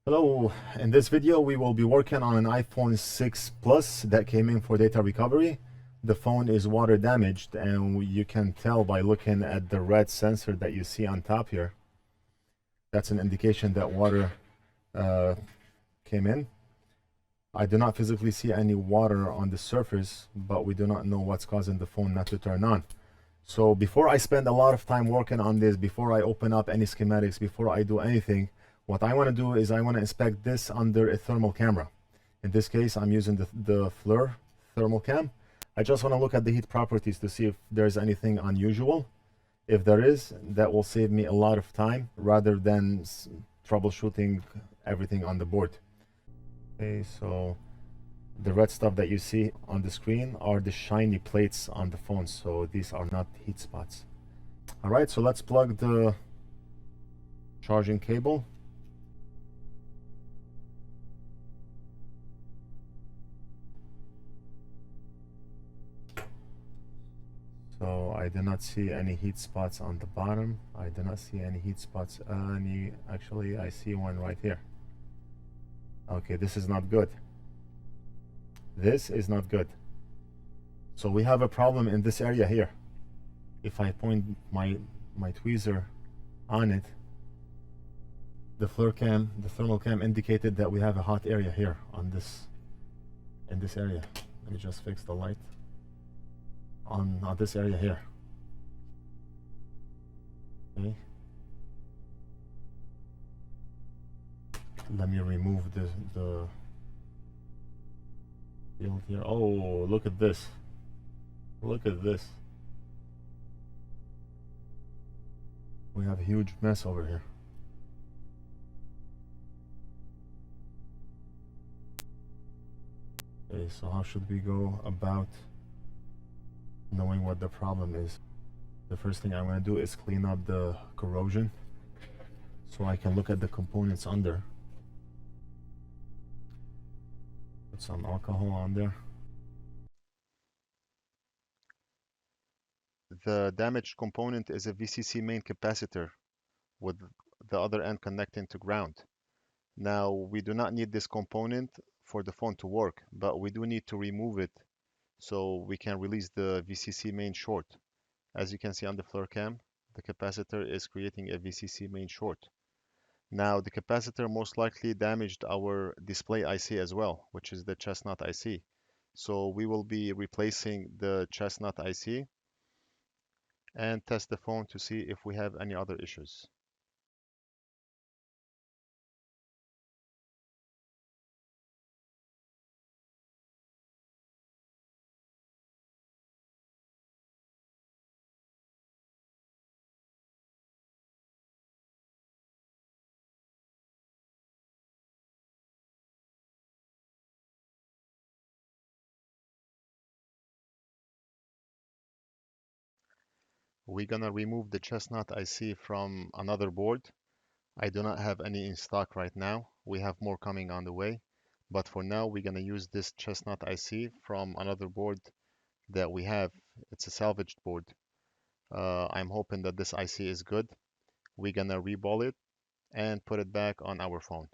Hello, in this video we will be working on an iPhone 6 Plus that came in for data recovery. The phone is water damaged and you can tell by looking at the red sensor that you see on top here. That's an indication that water came in. I do not physically see any water on the surface, but we do not know what's causing the phone not to turn on. So before I spend a lot of time working on this, before I open up any schematics, before I do anything, what I want to do is I want to inspect this under a thermal camera. In this case, I'm using the Flir thermal cam. I just want to look at the heat properties to see if there's anything unusual. If there is, that will save me a lot of time rather than troubleshooting everything on the board. Okay, so the red stuff that you see on the screen are the shiny plates on the phone, so these are not heat spots. All right, so let's plug the charging cable. So I do not see any heat spots on the bottom. I do not see any heat spots. Actually, I see one right here. Okay, this is not good. This is not good. So we have a problem in this area here. If I point my tweezer on it, the thermal cam indicated that we have a hot area here on this, in this area. Let me just fix the light on this area here. Okay. Let me remove the field here. Oh, look at this. Look at this. We have a huge mess over here. Okay, so how should we go about knowing what the problem is? The first thing I'm going to do is clean up the corrosion so I can look at the components under. Put some alcohol on there. The damaged component is a VCC main capacitor with the other end connecting to ground. Now, we do not need this component for the phone to work, but we do need to remove it so we can release the VCC main short. As you can see on the Flir cam, the capacitor is creating a VCC main short. Now, the capacitor most likely damaged our display IC as well, which is the Chesnut IC. So we will be replacing the Chesnut IC and test the phone to see if we have any other issues. We're gonna remove the Chesnut IC from another board. I do not have any in stock right now. We have more coming on the way. But for now, we're gonna use this Chesnut IC from another board that we have. It's a salvaged board. I'm hoping that this IC is good. We're gonna reball it and put it back on our phone.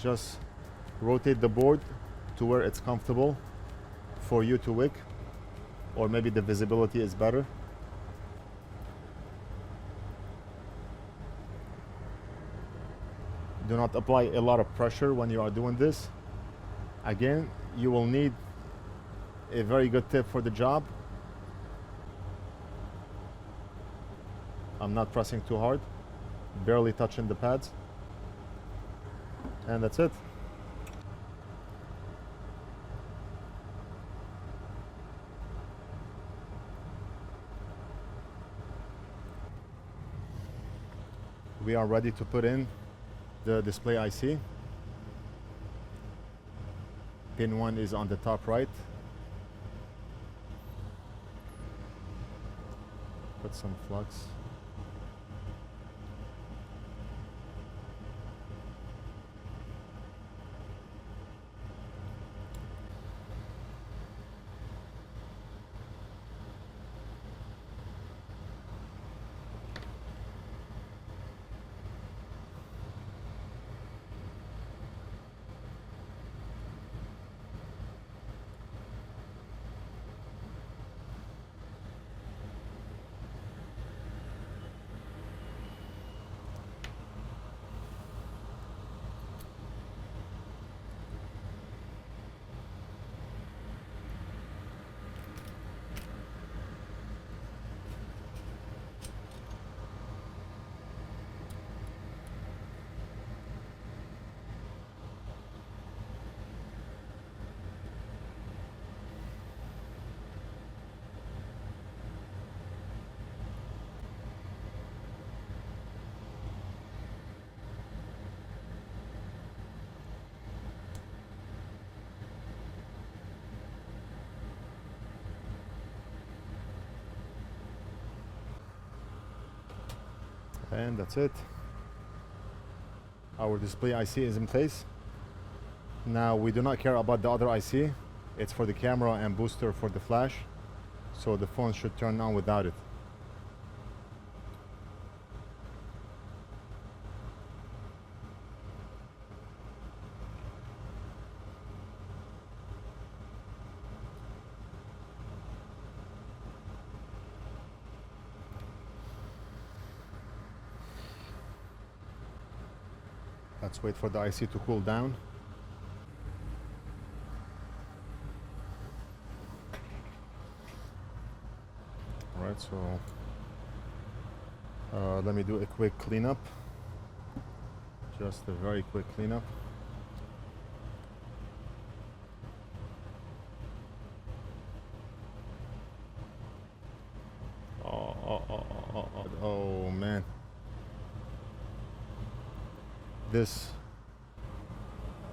just rotate the board to where it's comfortable for you to wick, or maybe the visibility is better. Do not apply a lot of pressure when you are doing this. Again, you will need a very good tip for the job. I'm not pressing too hard, barely touching the pads, and that's it. We are ready to put in the display IC. Pin 1 is on the top right. Put some flux. And that's it. Our display IC is in place. Now we do not care about the other IC. It's for the camera and booster for the flash, so the phone should turn on without it. Let's wait for the IC to cool down. Alright, so let me do a quick cleanup. Just a very quick cleanup. Oh man. This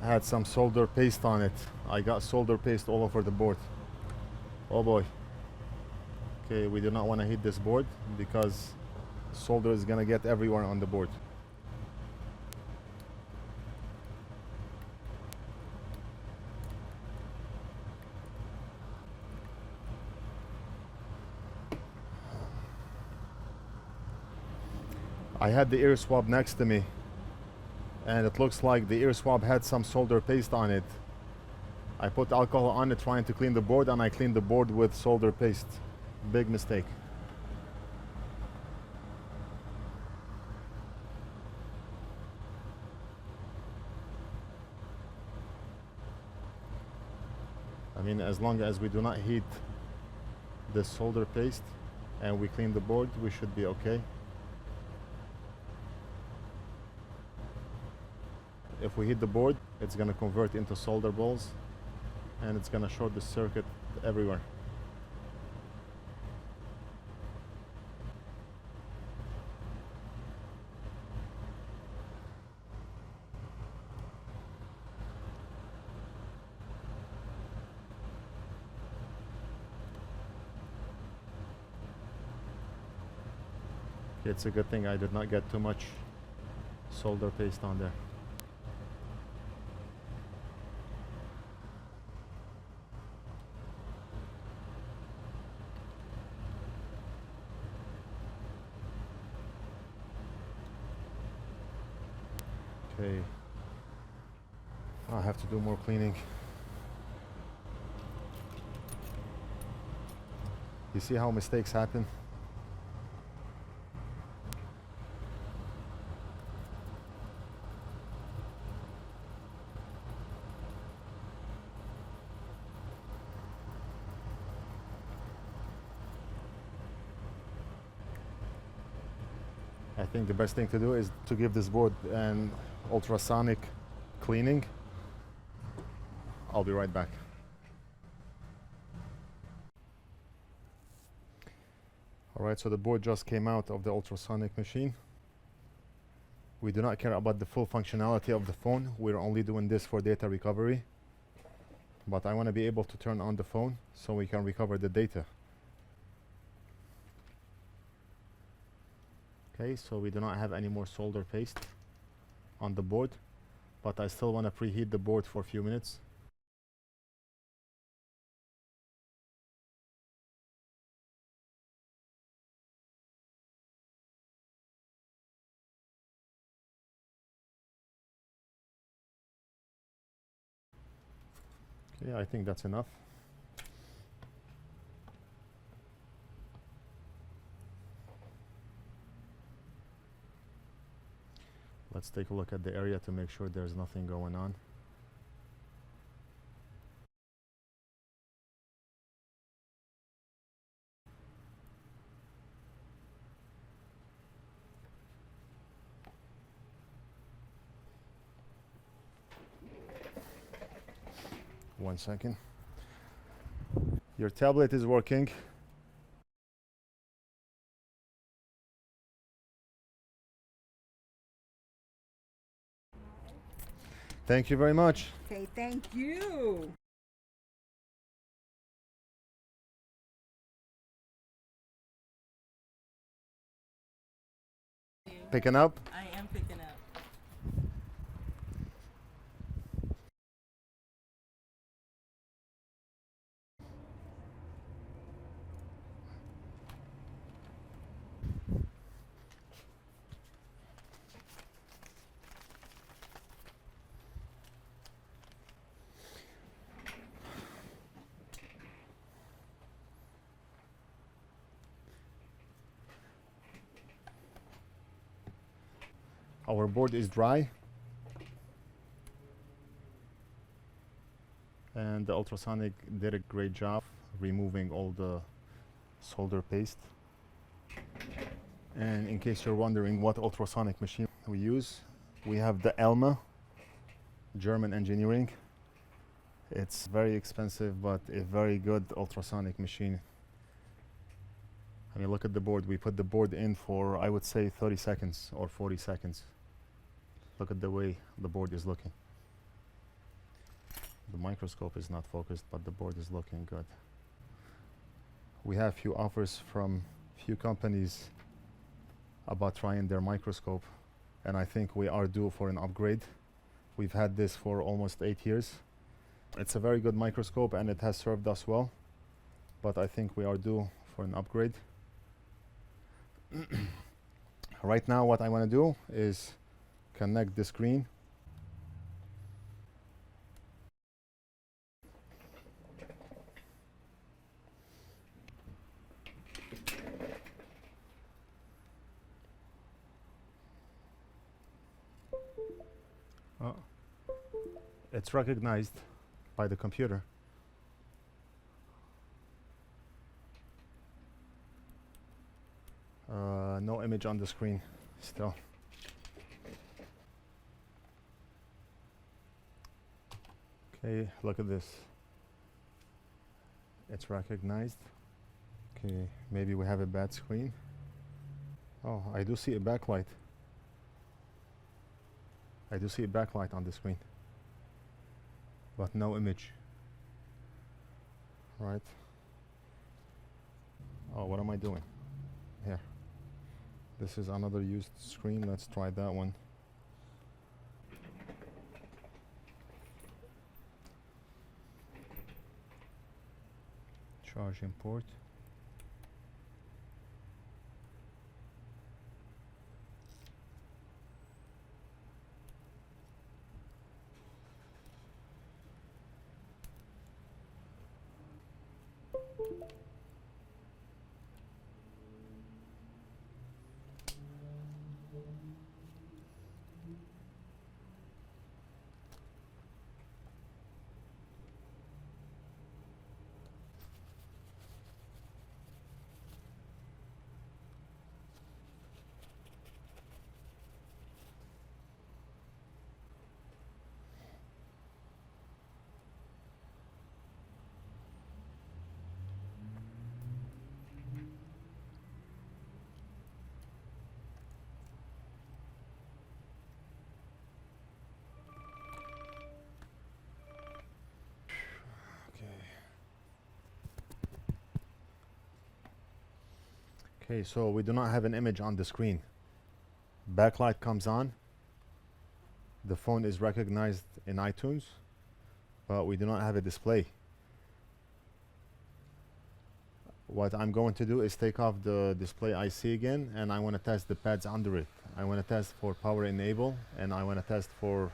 had some solder paste on it. I got solder paste all over the board. Oh boy. Okay, we do not want to hit this board because solder is gonna get everywhere on the board. I had the ear swab next to me, and it looks like the ear swab had some solder paste on it. I put alcohol on it trying to clean the board, and I cleaned the board with solder paste. Big mistake. I mean, as long as we do not heat the solder paste and we clean the board, we should be okay. If we hit the board, it's gonna convert into solder balls and it's gonna short the circuit everywhere. It's a good thing I did not get too much solder paste on there. Okay. I have to do more cleaning. You see how mistakes happen? I think the best thing to do is to give this board an ultrasonic cleaning. I'll be right back. Alright, so the board just came out of the ultrasonic machine. We do not care about the full functionality of the phone. We're only doing this for data recovery. But I want to be able to turn on the phone so we can recover the data. Okay, so we do not have any more solder paste on the board, but I still want to preheat the board for a few minutes. Okay, I think that's enough. Let's take a look at the area to make sure there's nothing going on. One second. Your tablet is working. Thank you very much. Okay, thank you. Picking up? I am picking up. Our board is dry. And the ultrasonic did a great job removing all the solder paste. And in case you're wondering what ultrasonic machine we use, we have the Elma, German engineering. It's very expensive, but a very good ultrasonic machine. I mean, look at the board. We put the board in for, I would say, 30 seconds or 40 seconds. Look at the way the board is looking. The microscope is not focused, but the board is looking good. We have few offers from few companies about trying their microscope, and I think we are due for an upgrade. We've had this for almost 8 years. It's a very good microscope and it has served us well, but I think we are due for an upgrade. Right now what I want to do is connect the screen. It's recognized by the computer. No image on the screen still. Okay, look at this. It's recognized. Okay, maybe we have a bad screen. Oh, I do see a backlight. I do see a backlight on the screen, but no image. Right. Oh, what am I doing? Here. This is another used screen. Let's try that one. Charging port. Okay, so we do not have an image on the screen. Backlight comes on. The phone is recognized in iTunes, but we do not have a display. What I'm going to do is take off the display IC again, and I want to test the pads under it. I want to test for power enable, and I want to test for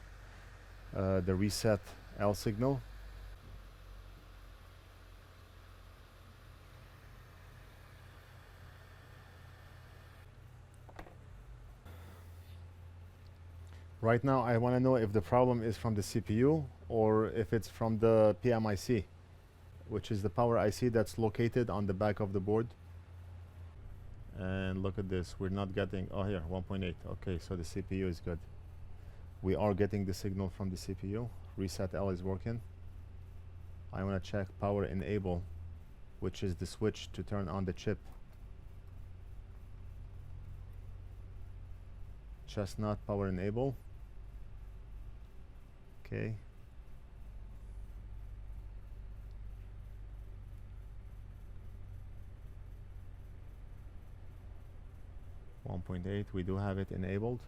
the reset L signal. Right now I want to know if the problem is from the CPU or if it's from the PMIC, which is the power IC that's located on the back of the board. And look at this, we're not getting, oh here, 1.8. Okay, so the CPU is good. We are getting the signal from the CPU. Reset L is working. I want to check power enable, which is the switch to turn on the chip. Chestnut power enable. Okay. .8, we do have it enabled.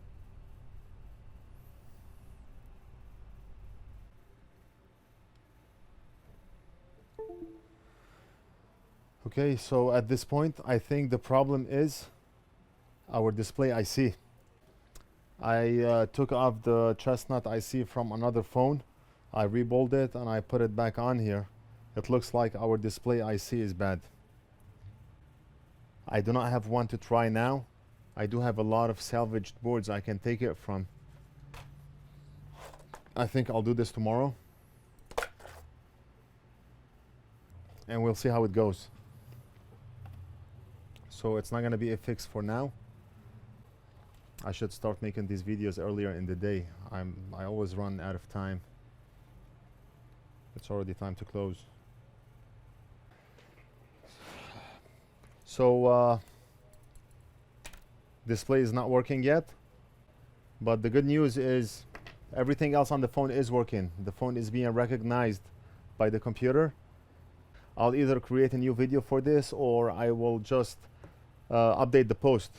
Okay, so at this point I think the problem is our display IC. I took off the Chestnut IC from another phone. I rebolted it and I put it back on here. It looks like our display IC is bad. I do not have one to try now. I do have a lot of salvaged boards I can take it from. I think I'll do this tomorrow. And we'll see how it goes. So it's not going to be a fix for now. I should start making these videos earlier in the day. I always run out of time. It's already time to close. So display is not working yet, but the good news is everything else on the phone is working. The phone is being recognized by the computer. I'll either create a new video for this or I will just update the post